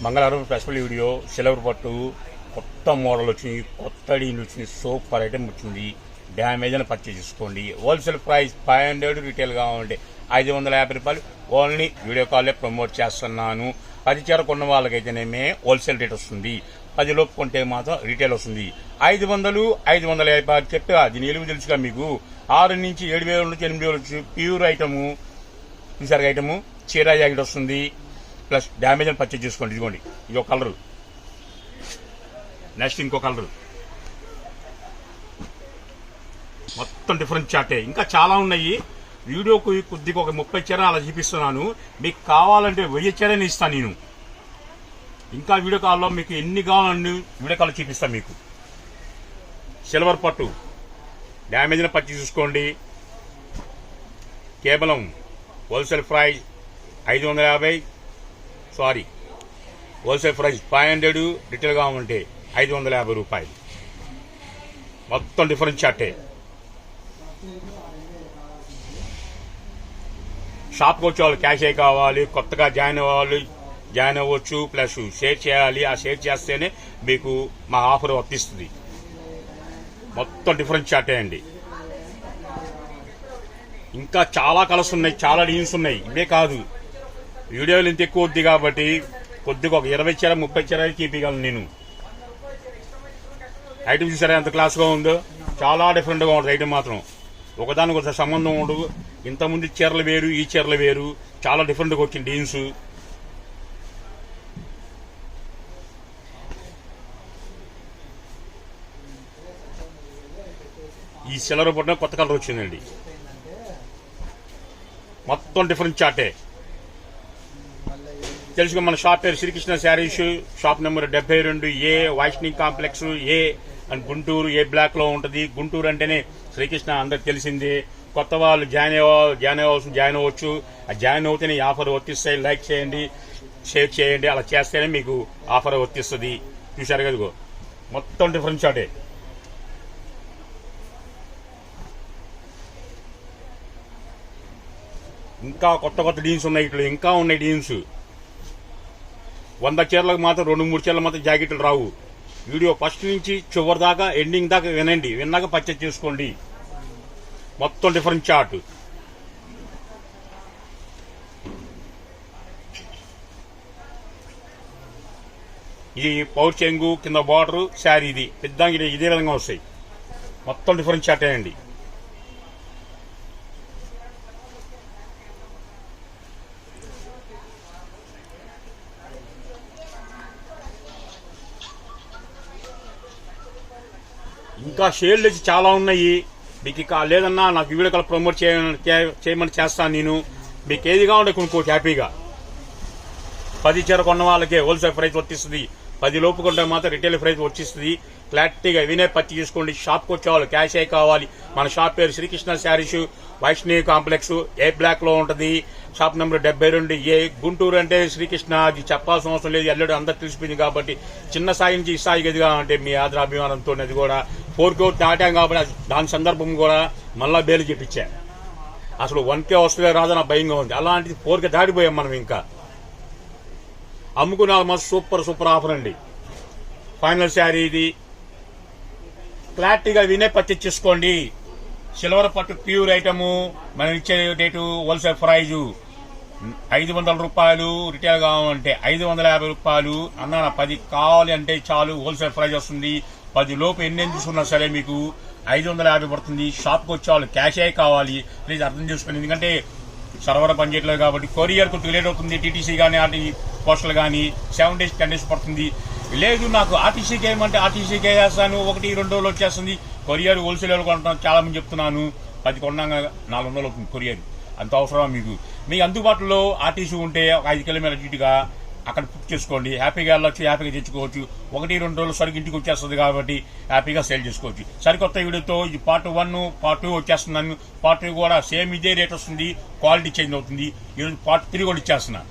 మంగళవారం special video silver పట్టు కొత్త మోడల్ వచ్చింది, కొత్త డీల్ వచ్చింది, సూపర్ ఐటమ్ వచ్చింది. డ్యామేజ్ అని పర్చేజ్ చేసుకోండి. హోల్సేల్ ప్రైస్ 500, రిటైల్ కావాలంటే 550 రూపాయలు. ఓన్లీ వీడియో కాల్లే ప్రమోట్ చేస్తున్నాను. 10 చీర కొన్న వాళ్ళకైతేనేమే హోల్సేల్ రేట్ వస్తుంది, 10 లోపు కొంటే మాత్రం రిటైల్ వస్తుంది. 500, 550 చెప్పా. దీని ఎలుగు తెలుసుగా మీకు. 6 నుంచి 7,000 నుంచి 8,000 వచ్చి ప్యూర్ ఐటము, చూసారు ఐటము, చీర జాకెట్ వస్తుంది. ప్లస్ డ్యామేజ్ అని పర్చేజ్ చేసుకోండి. ఇదిగోండి, ఇది ఒక కలరు, నెక్స్ట్ ఇంకో కలరు, మొత్తం డిఫరెంట్ చాటే. ఇంకా చాలా ఉన్నాయి. వీడియోకు కొద్దిగా ఒక 30 చీర అలా చూపిస్తున్నాను. మీకు కావాలంటే 1000 చీరని ఇస్తాను నేను. ఇంకా వీడియో కాల్లో మీకు ఎన్ని కావాలని వీడియో కాల్లో చూపిస్తాను మీకు. సిల్వర్ పట్టు డ్యామేజ్ని పర్చేజ్ చేసుకోండి. కేవలం wholesale price 550, sorry wholesale price 500, retail కావాలంటే 550 రూపాయలు. మొత్తం డిఫరెంట్ చాటే. షాప్కి వచ్చే వాళ్ళు క్యాష్ అయి కావాలి, కొత్తగా జాయిన్ అవ్వాలి, జాయిన్ అవ్వచ్చు. ప్లస్ షేర్ చేయాలి. ఆ షేర్ చేస్తేనే మీకు మా ఆఫర్ వర్తిస్తుంది. మొత్తం డిఫరెంట్ చాటే అండి. ఇంకా చాలా కలర్స్ ఉన్నాయి, చాలా డిజైన్స్ ఉన్నాయి. ఇవే కాదు, వీడియోలు ఇంత ఎక్కువ వద్ది కాబట్టి కొద్దిగా ఒక 20 చీర 30 చీర చూపించగలను నేను. ఐటమ్ చూసారా ఎంత క్లాస్గా ఉందో. చాలా డిఫరెంట్గా ఉంటుంది ఐటమ్ మాత్రం. ఒకదానికి ఒక సంబంధం ఉండదు. ఇంతకుముందు చీరలు వేరు, ఈ చీరలు వేరు, చాలా డిఫరెంట్గా వచ్చింది డీన్స్. ఈ సిల్వర్ పట్టిన కొత్త కలర్ వచ్చిందండి. మొత్తం డిఫరెంట్ చాటే. తెలుసుగా మన షాప్ పేరు Srikrishna sarees, shop number 72A, Vaishnavi complex A and Guntur. A block లో ఉంటుంది. గుంటూరు అంటేనే శ్రీకృష్ణ అందరికి తెలిసిందే. కొత్త వాళ్ళు జాయిన్ అవ్వచ్చు. ఆ జాయిన్ అవుతేనే ఆఫర్ వర్తిస్తాయి. లైక్ చేయండి, షేర్ చేయండి. అలా చేస్తేనే మీకు ఆఫర్ వర్తిస్తుంది. చూశారు కదుగో, మొత్తం డిఫరెంట్ చాటే. ఇంకా కొత్త కొత్త డీన్స్ ఉన్నాయి. ఇట్లా ఇంకా ఉన్నాయి డీన్స్. 100 చీరలకు మాత్రం 2-3 చీరలు మాత్రం జాకెట్లు రావు. వీడియో ఫస్ట్ నుంచి చివరి దాకా ఎండింగ్ దాకా వినండి, విన్నాక పర్చేజ్ చేసుకోండి. మొత్తం డిఫరెంట్ చార్ట్. ఇది పౌచ్ చెంగు, కింద బార్డర్, శారీ. ఇది పెద్ద ఇదే విధంగా వస్తాయి. మొత్తం డిఫరెంట్ చార్ట్ అండి. ఇంకా షేడ్లు వచ్చి చాలా ఉన్నాయి. మీకు ఇక లేదన్నా నాకు వీడియో కాల్ ప్రమోట్ చేయమని చేస్తాను నేను. మీకు ఏది కావాలంటే కొనుక్కోవచ్చు హ్యాపీగా. 10 చీర కొన్న వాళ్ళకే హోల్సేల్ ప్రైస్ వర్తిస్తుంది. 10 లోపు కొంటే మాత్రం రిటైల్ ప్రైస్ వచ్చిస్తుంది. క్లారిటీగా వినే పర్చేజ్ చేసుకోండి. షాప్కి వచ్చేవాళ్ళు క్యాష్ అయి కావాలి. మన షాప్ పేరు శ్రీకృష్ణ శారీస్, వైష్ణవి కాంప్లెక్స్, ఏ బ్లాక్ లో ఉంటుంది. Shop number 72A, Guntur. అంటే శ్రీకృష్ణ, అది చెప్పాల్సిన అవసరం లేదు, ఎల్లడూ అందరు తెలిసిపోయింది కాబట్టి. చిన్న స్థాయి నుంచి ఈ స్థాయి గదిగా అంటే మీ ఆదరాభిమానంతో అది కూడా 4K దాటాం కాబట్టి దాని సందర్భం కూడా మళ్ళా బేలు చెప్పించా. అసలు 1K వస్తుందే రాదని భయంగా ఉంది. అలాంటిది 4K దాటిపోయాం మనం. ఇంకా అమ్ముకునే మస్తు సూపర్ ఆఫర్ అండి. ఫైనల్ శారీ ఇది. క్లారిటీగా వినే పర్చేజ్ చేసుకోండి. సిల్వర్ పట్టు ప్యూర్ ఐటము. మనం ఇచ్చే రేటు హోల్సేల్ ప్రైజు 500 రూపాయలు. రిటైల్ కావాలంటే 550 రూపాయలు. అన్న 10 కావాలి అంటే చాలు, హోల్సేల్ ప్రైజ్ వస్తుంది. 10 లోపు ఎన్ని తీసుకున్నా సరే మీకు 550 పడుతుంది. షాప్కి వచ్చే వాళ్ళు క్యాష్ అయి కావాలి. ప్లీజ్ అర్థం చేసుకోండి. ఎందుకంటే సర్వర్ పనిచేయట్లేదు కాబట్టి కొరియర్కు లేట్ అవుతుంది. టీటీసీ కానీ ఆర్టీ పోస్టల్ కానీ 7 days 10 days పడుతుంది. లేదు నాకు ఆర్టీసీకి ఏమంటే ఆర్టీసీకి వేస్తాను, 1-2 రోజులు వచ్చేస్తుంది. కొరియర్ హోల్సేల్ కొంటున్నాను, చాలా మంది చెప్తున్నాను. 10 కొన్నాక 400 అవుతుంది కొరియర్. అంత అవసరం మీకు. మీ అందుబాటులో ఆర్టీసీ ఉంటే 5 కిలోమీటర్ల జిట్టుగా అక్కడ బుక్ చేసుకోండి. హ్యాపీగా వెళ్ళొచ్చు, హ్యాపీగా తెచ్చుకోవచ్చు. 1-2 రోజులు సరికి ఇంటికి వచ్చేస్తుంది కాబట్టి హ్యాపీగా సేల్ చేసుకోవచ్చు. సరికొత్త వీడియోతో ఇది పార్ట్ 1, పార్ట్ 2 వచ్చేస్తున్నాను. పార్ట్ 2 కూడా సేమ్ ఇదే రేట్ వస్తుంది, క్వాలిటీ చేంజ్ అవుతుంది. ఈరోజు పార్ట్ 3 కూడా ఇచ్చేస్తున్నాను.